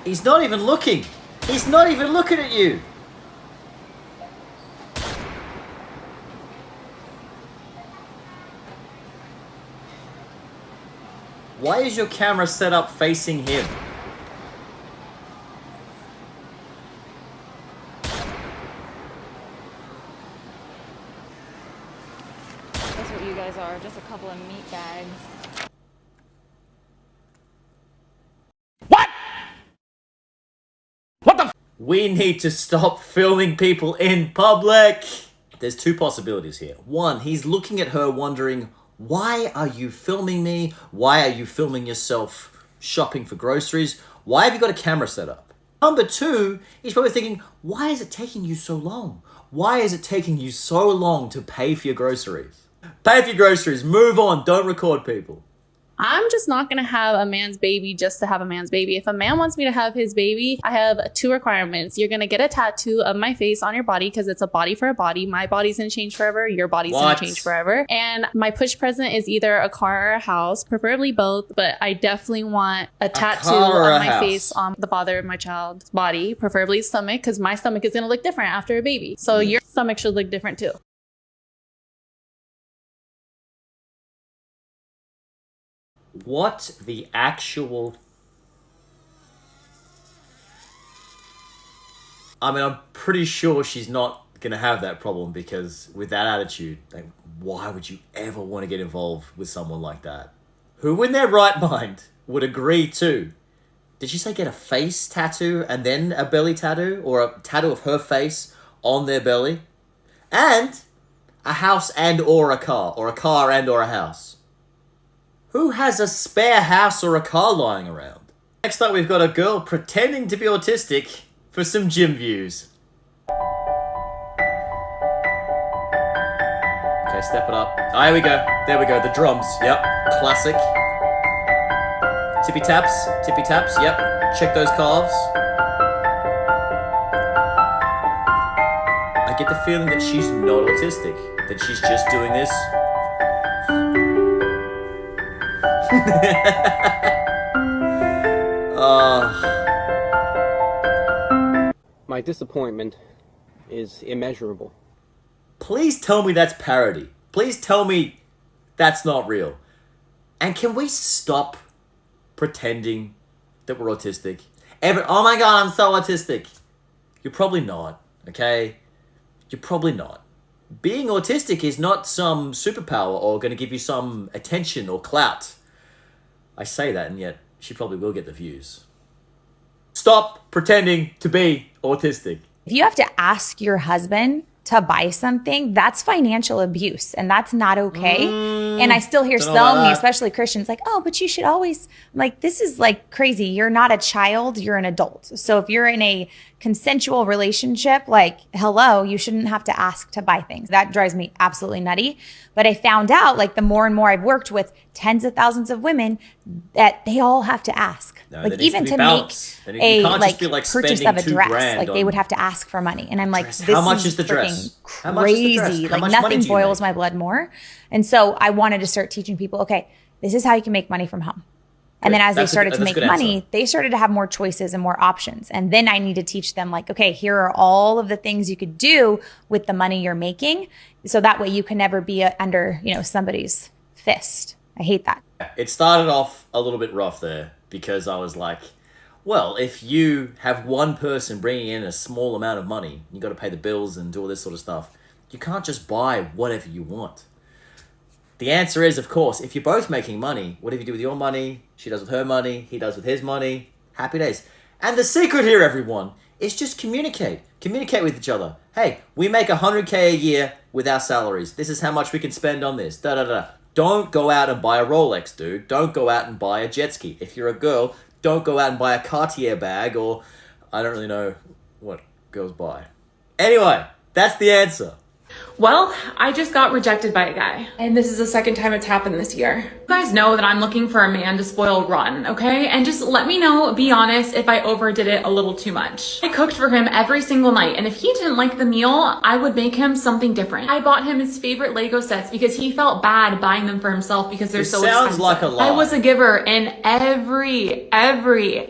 He's not even looking. He's not even looking at you. Why is your camera set up facing him? That's what you guys are, just a couple of meat bags. What? What the f? We need to stop filming people in public. There's two possibilities here. One, he's looking at her wondering, why are you filming me? Why are you filming yourself shopping for groceries? Why have you got a camera set up? Number two, he's probably thinking, why is it taking you so long? Why is it taking you so long to pay for your groceries? Pay for your groceries, move on, don't record people. I'm just not going to have a man's baby just to have a man's baby. If a man wants me to have his baby, I have two requirements. You're going to get a tattoo of my face on your body because it's a body for a body. My body's going to change forever. Your body's going to change forever. And my push present is either a car or a house, preferably both, but I definitely want a tattoo on my face on the father of my child's body, preferably stomach, because my stomach is going to look different after a baby. So your stomach should look different too. What the actual... I mean, I'm pretty sure she's not going to have that problem because with that attitude, like, why would you ever want to get involved with someone like that? Who in their right mind would agree to... Did she say get a face tattoo and then a belly tattoo? Or a tattoo of her face on their belly? And a house and or a car and or a house. Who has a spare house or a car lying around? Next up, we've got a girl pretending to be autistic for some gym views. Okay, step it up. Oh, here we go. There we go. The drums. Yep. Classic. Tippy taps. Tippy taps. Yep. Check those calves. I get the feeling that she's not autistic. That she's just doing this. My disappointment is immeasurable. Please tell me that's parody. Please tell me that's not real. And can we stop pretending that we're autistic? Oh my god, I'm so autistic. You're probably not, okay? You're probably not. Being autistic is not some superpower or going to give you some attention or clout. I say that, and yet she probably will get the views. Stop pretending to be autistic. If you have to ask your husband to buy something, that's financial abuse, and that's not okay. And I still hear so many, especially Christians, like, oh, but you should always, like, this is like crazy. You're not a child, you're an adult. So if you're in a consensual relationship, like, hello, you shouldn't have to ask to buy things. That drives me absolutely nutty. But I found out, like, the more and more I've worked with tens of thousands of women, that they all have to ask. No, like, even to make a purchase of a dress, like, they would have to ask for money. And I'm like, this how much is the freaking dress? How much is the dress? crazy. How Like, much nothing boils my blood more. And so I wanted to start teaching people, okay, this is how you can make money from home. And then as they started to make money, they started to have more choices and more options. And then I need to teach them, like, okay, here are all of the things you could do with the money you're making. So that way you can never be under, somebody's fist. I hate that. It started off a little bit rough there because I was like, well, if you have one person bringing in a small amount of money, you got to pay the bills and do all this sort of stuff. You can't just buy whatever you want. The answer is, of course, if you're both making money, whatever you do with your money, she does with her money, he does with his money, happy days. And the secret here, everyone, is just communicate. Communicate with each other. Hey, we make $100K a year with our salaries. This is how much we can spend on this. Don't go out and buy a Rolex, dude. Don't go out and buy a jet ski. If you're a girl, don't go out and buy a Cartier bag or I don't really know what girls buy. Anyway, that's the answer. Well, I just got rejected by a guy, and this is the second time it's happened this year. You guys know that I'm looking for a man to spoil rotten, okay? And just let me know, be honest, if I overdid it a little too much. I cooked for him every single night, and if he didn't like the meal, I would make him something different. I bought him his favorite Lego sets because he felt bad buying them for himself because they're so expensive. Sounds like a lie. I was a giver in every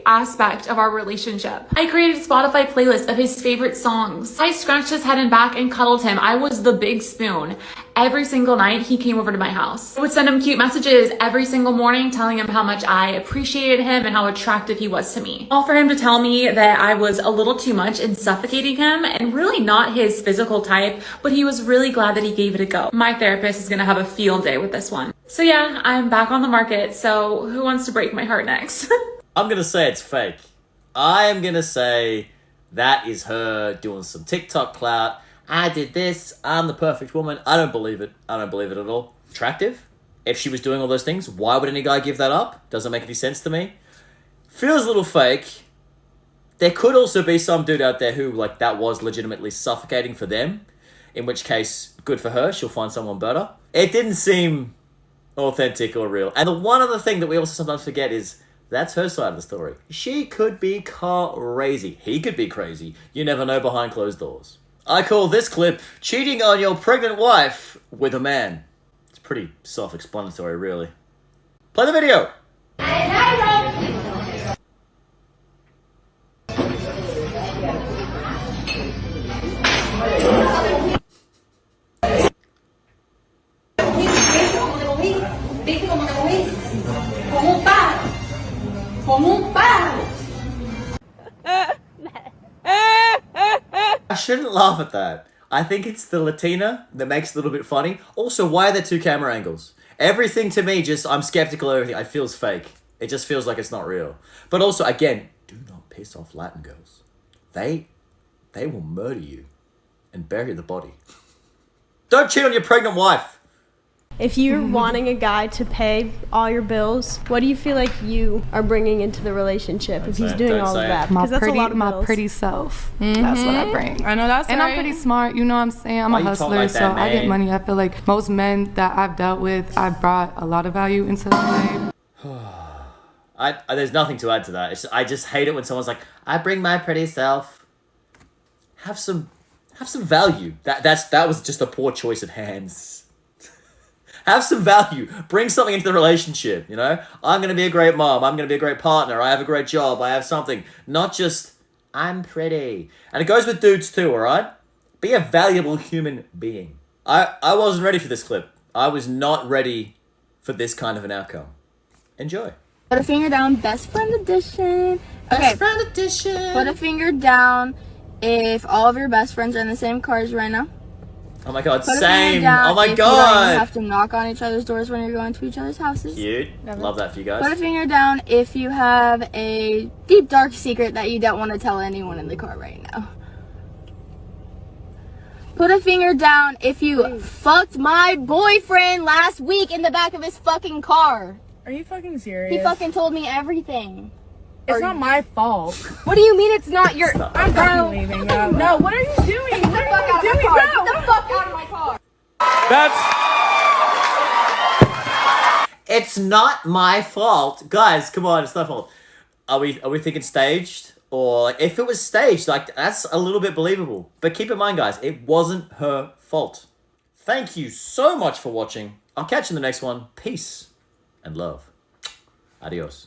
aspect of our relationship. I created a Spotify playlist of his favorite songs. I scratched his head and back and cuddled him. I was the big spoon. Every single night he came over to my house. I would send him cute messages every single morning telling him how much I appreciated him and how attractive he was to me. All for him to tell me that I was a little too much and suffocating him and really not his physical type, but he was really glad that he gave it a go. My therapist is gonna have a field day with this one. So yeah, I'm back on the market, so who wants to break my heart next? I'm gonna say it's fake. I am gonna say that is her doing some TikTok clout. I did this, I'm the perfect woman. I don't believe it. I don't believe it at all. Attractive? If she was doing all those things, why would any guy give that up? Doesn't make any sense to me. Feels a little fake. There could also be some dude out there who, like, that was legitimately suffocating for them. In which case, good for her. She'll find someone better. It didn't seem authentic or real. And the one other thing that we also sometimes forget is that's her side of the story. She could be crazy. He could be crazy. You never know behind closed doors. I call this clip cheating on your pregnant wife with a man. It's pretty self-explanatory, really. Play the video. I shouldn't laugh at that. I think it's the Latina that makes it a little bit funny. Also, why are there two camera angles? Everything to me I'm skeptical of everything. It feels fake. It just feels like it's not real. But also, again, do not piss off Latin girls. They will murder you and bury the body. Don't cheat on your pregnant wife. If you're wanting a guy to pay all your bills, what do you feel like you are bringing into the relationship if he's doing all of that? My Because that's a lot of my bills. pretty self. That's what I bring. I know that's And right. I'm pretty smart, you know what I'm saying? I'm Why a you talk hustler, like so that, I get man? money. I feel like most men that I've dealt with, I've brought a lot of value into the game. There's nothing to add to that. I just hate it when someone's like, I bring my pretty self. Have some value. That was just a poor choice of hands. Have some value. Bring something into the relationship, you know? I'm going to be a great mom. I'm going to be a great partner. I have a great job. I have something. Not just, I'm pretty. And it goes with dudes too, all right? Be a valuable human being. I wasn't ready for this clip. I was not ready for this kind of an outcome. Enjoy. Put a finger down, best friend edition. Best friend edition. Put a finger down if all of your best friends are in the same cars right now. Oh my god, Put a same. finger down Oh my if you don't even god. have to knock on each other's doors when you're going to each other's houses. Cute. Love that for you Put a guys. finger down if you have a deep dark secret that you don't want to tell anyone in the car right now. Put a finger down if you fucked my boyfriend last week in the back of his fucking car. Are you fucking serious? He fucking told me everything. It's not my fault. What do you mean it's not your... I'm fucking leaving. No, what are you doing? Get the fuck out of my car. Get the fuck out of my car. It's not my fault. Guys, come on, it's not my fault. Are we thinking staged? Or like, if it was staged, like that's a little bit believable. But keep in mind, guys, it wasn't her fault. Thank you so much for watching. I'll catch you in the next one. Peace and love. Adios.